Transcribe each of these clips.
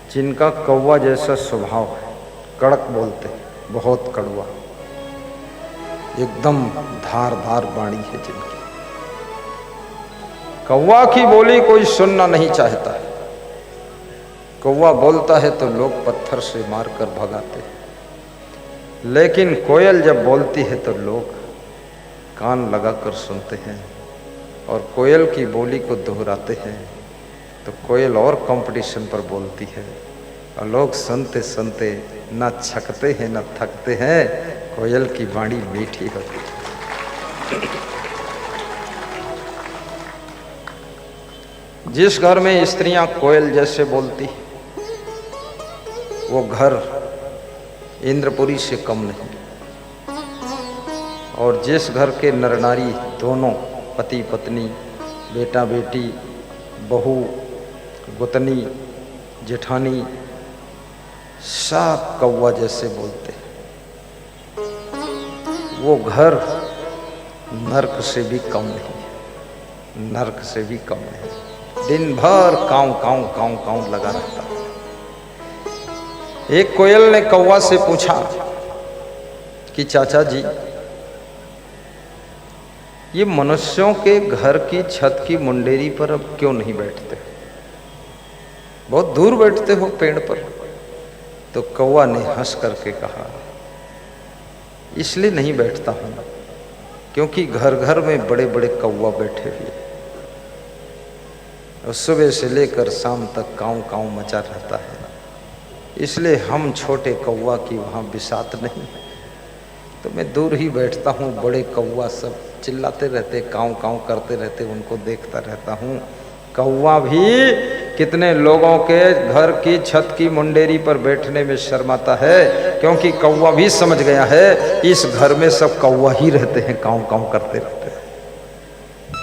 जिनका कौवा जैसा स्वभाव है, कड़क बोलते, बहुत कड़वा, एकदम धारदार वाणी है जिनकी। कौवा की बोली कोई सुनना नहीं चाहता है। कौवा बोलता है तो लोग पत्थर से मारकर भगाते हैं, लेकिन कोयल जब बोलती है तो लोग कान लगाकर सुनते हैं और कोयल की बोली को दोहराते हैं तो कोयल और कंपटीशन पर बोलती है और लोग सुनते सुनते न छकते हैं न थकते हैं। कोयल की वाणी मीठी होती है। जिस घर में स्त्रियां कोयल जैसे बोलती वो घर इंद्रपुरी से कम नहीं, और जिस घर के नर नारी दोनों पति पत्नी, बेटा बेटी, बहू गुतनी, जेठानी सब कौवा जैसे बोलते हैं, वो घर नर्क से भी कम नहीं, नर्क से भी कम नहीं। दिन भर काऊ काऊ काऊ काऊ लगा रहता। एक कोयल ने कौवा से पूछा कि चाचा जी, ये मनुष्यों के घर की छत की मुंडेरी पर अब क्यों नहीं बैठते? बहुत दूर बैठते हो पेड़ पर। तो कौवा ने हंस करके कहा, इसलिए नहीं बैठता हूं क्योंकि घर घर में बड़े बड़े कौवा बैठे हुए और सुबह से लेकर शाम तक काऊ काऊ मचा रहता है, इसलिए हम छोटे कौवा की वहाँ बिसात नहीं है, तो मैं दूर ही बैठता हूँ। बड़े कौवा सब चिल्लाते रहते, काऊ काऊ करते रहते, उनको देखता रहता हूँ। कौवा भी कितने लोगों के घर की छत की मुंडेरी पर बैठने में शर्माता है, क्योंकि कौवा भी समझ गया है इस घर में सब कौवा ही रहते हैं, काऊ काऊ करते रहते हैं,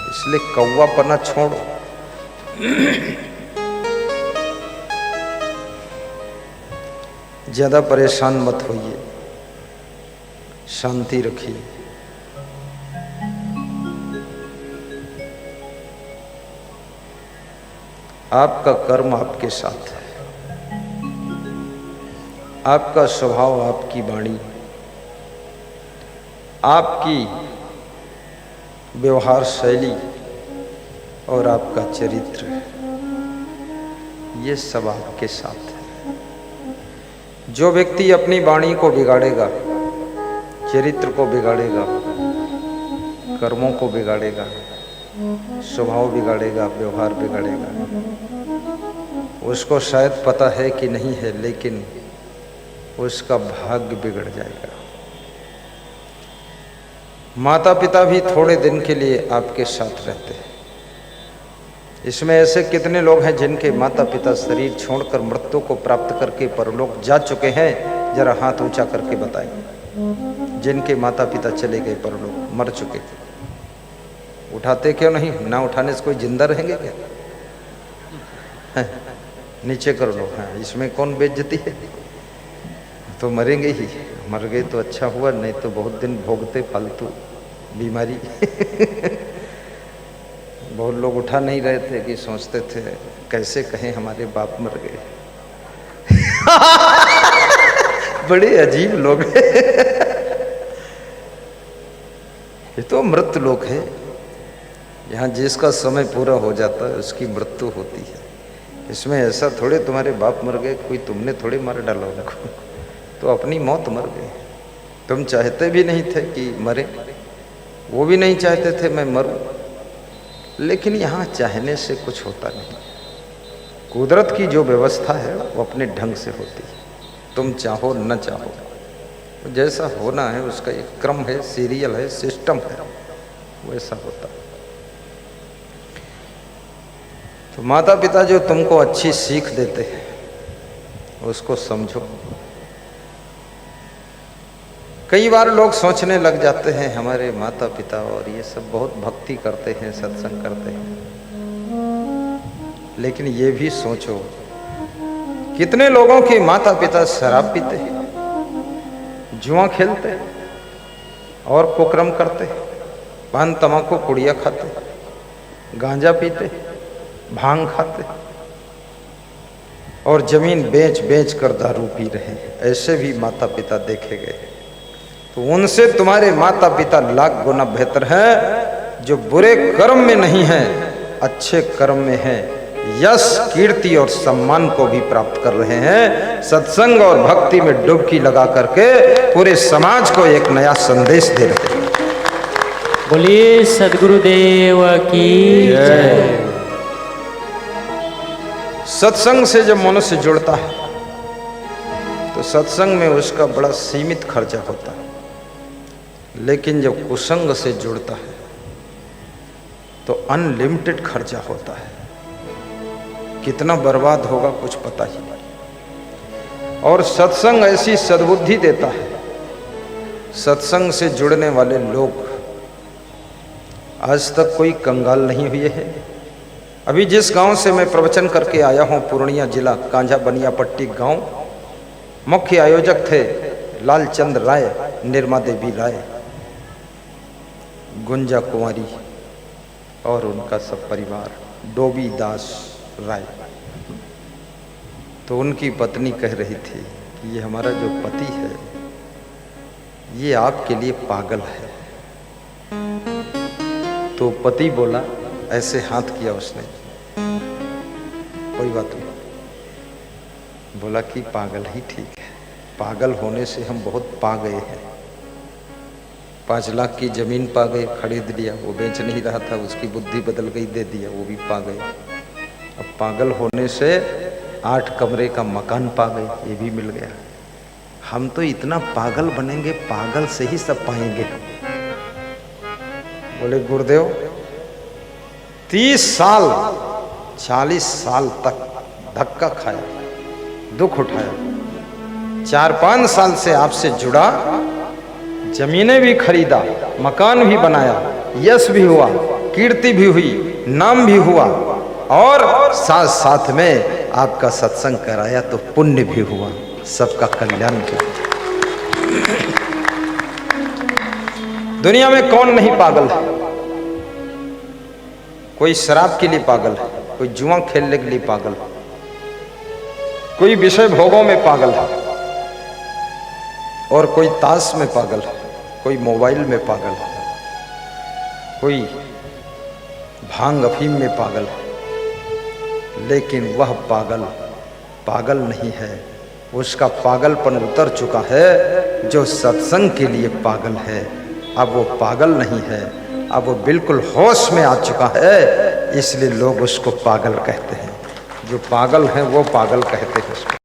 इसलिए कौवा पना छोड़ो। ज्यादा परेशान मत होइए, शांति रखिए। आपका कर्म आपके साथ है, आपका स्वभाव, आपकी वाणी, आपकी व्यवहार शैली और आपका चरित्र, ये सब आपके साथ है। जो व्यक्ति अपनी वाणी को बिगाड़ेगा, चरित्र को बिगाड़ेगा, कर्मों को बिगाड़ेगा, स्वभाव बिगाड़ेगा, व्यवहार बिगाड़ेगा, उसको शायद पता है कि नहीं है, लेकिन उसका भाग्य बिगड़ जाएगा। माता पिता भी थोड़े दिन के लिए आपके साथ रहते हैं। इसमें ऐसे कितने लोग हैं जिनके माता पिता शरीर छोड़कर मृत्यु को प्राप्त करके परलोक जा चुके हैं? जरा हाथ ऊंचा करके बताएं। जिनके माता पिता चले गए परलोक, मर चुके, उठाते क्यों नहीं? ना उठाने से कोई जिंदा रहेंगे क्या? नीचे कर लो। हाँ, इसमें कौन बेइज्जती है? तो मरेंगे ही, मर गए तो अच्छा हुआ, नहीं तो बहुत दिन भोगते फालतू बीमारी। बहुत लोग उठा नहीं रहे थे कि सोचते थे कैसे कहें हमारे बाप मर गए। बड़े अजीब लोग हैं। ये तो मृत लोग है, यहाँ जिसका समय पूरा हो जाता है उसकी मृत्यु होती है। इसमें ऐसा थोड़े तुम्हारे बाप मर गए, कोई तुमने थोड़े मार डाला उनको, तो अपनी मौत मर गए। तुम चाहते भी नहीं थे कि मरे, वो भी नहीं चाहते थे मैं मरूं, लेकिन यहाँ चाहने से कुछ होता नहीं। कुदरत की जो व्यवस्था है वो अपने ढंग से होती है, तुम चाहो न चाहो, जैसा होना है उसका एक क्रम है, सीरियल है, सिस्टम है, वैसा होता है। तो माता पिता जो तुमको अच्छी सीख देते हैं उसको समझो। कई बार लोग सोचने लग जाते हैं हमारे माता पिता और ये सब बहुत भक्ति करते हैं, सत्संग करते हैं, लेकिन ये भी सोचो कितने लोगों के माता पिता शराब पीते हैं, जुआ खेलते हैं और कुकर्म करते हैं, पान तमाकू पुड़िया खाते, गांजा पीते, भांग खाते, और जमीन बेच बेच कर दारू पी रहे हैं, ऐसे भी माता पिता देखे गए। तो उनसे तुम्हारे माता पिता लाख गुना बेहतर हैं, जो बुरे कर्म में नहीं हैं, अच्छे कर्म में हैं, यश कीर्ति और सम्मान को भी प्राप्त कर रहे हैं, सत्संग और भक्ति में डुबकी लगा करके पूरे समाज को एक नया संदेश दे रहे हैं। बोलिए सद्गुरुदेव की जय। सत्संग से जब मनुष्य जुड़ता है तो सत्संग में उसका बड़ा सीमित खर्चा होता है, लेकिन जब कुसंग से जुड़ता है तो अनलिमिटेड खर्चा होता है। कितना बर्बाद होगा कुछ पता ही नहीं। और सत्संग ऐसी सद्बुद्धि देता है, सत्संग से जुड़ने वाले लोग आज तक कोई कंगाल नहीं हुए हैं। अभी जिस गांव से मैं प्रवचन करके आया हूं, पूर्णिया जिला कांझा बनियापट्टी गांव, मुख्य आयोजक थे लालचंद राय, निर्मा देवी राय, गुंजा कुंवारी और उनका सब परिवार, डोबी दास राय। तो उनकी पत्नी कह रही थी कि ये हमारा जो पति है ये आपके लिए पागल है। तो पति बोला, ऐसे हाथ किया उसने, कोई बात नहीं, बोला कि पागल ही ठीक है, पागल होने से हम बहुत पा गए हैं। 5 लाख की जमीन पा गए, खरीद लिया, वो बेच नहीं रहा था, उसकी बुद्धि बदल गई, दे दिया, वो भी पा गए। अब पागल होने से 8 कमरे का मकान पा गए, ये भी मिल गया। हम तो इतना पागल बनेंगे, पागल से ही सब पाएंगे। बोले गुरुदेव 30 साल 40 साल तक धक्का खाया, दुख उठाया, 4-5 साल से आपसे जुड़ा, जमीनें भी खरीदा, मकान भी बनाया, यश भी हुआ, कीर्ति भी हुई, नाम भी हुआ, और साथ साथ में आपका सत्संग कराया तो पुण्य भी हुआ, सबका कल्याण भी हुआ। दुनिया में कौन नहीं पागल है? कोई शराब के लिए पागल है, कोई जुआ खेलने के लिए पागल है, कोई विषय भोगों में पागल है, और कोई ताश में पागल है, कोई मोबाइल में पागल है, कोई भांग अफीम में पागल है। लेकिन वह पागल पागल नहीं है, उसका पागलपन उतर चुका है। जो सत्संग के लिए पागल है अब वो पागल नहीं है, अब वो बिल्कुल होश में आ चुका है, इसलिए लोग उसको पागल कहते हैं। जो पागल हैं वो पागल कहते हैं उसको।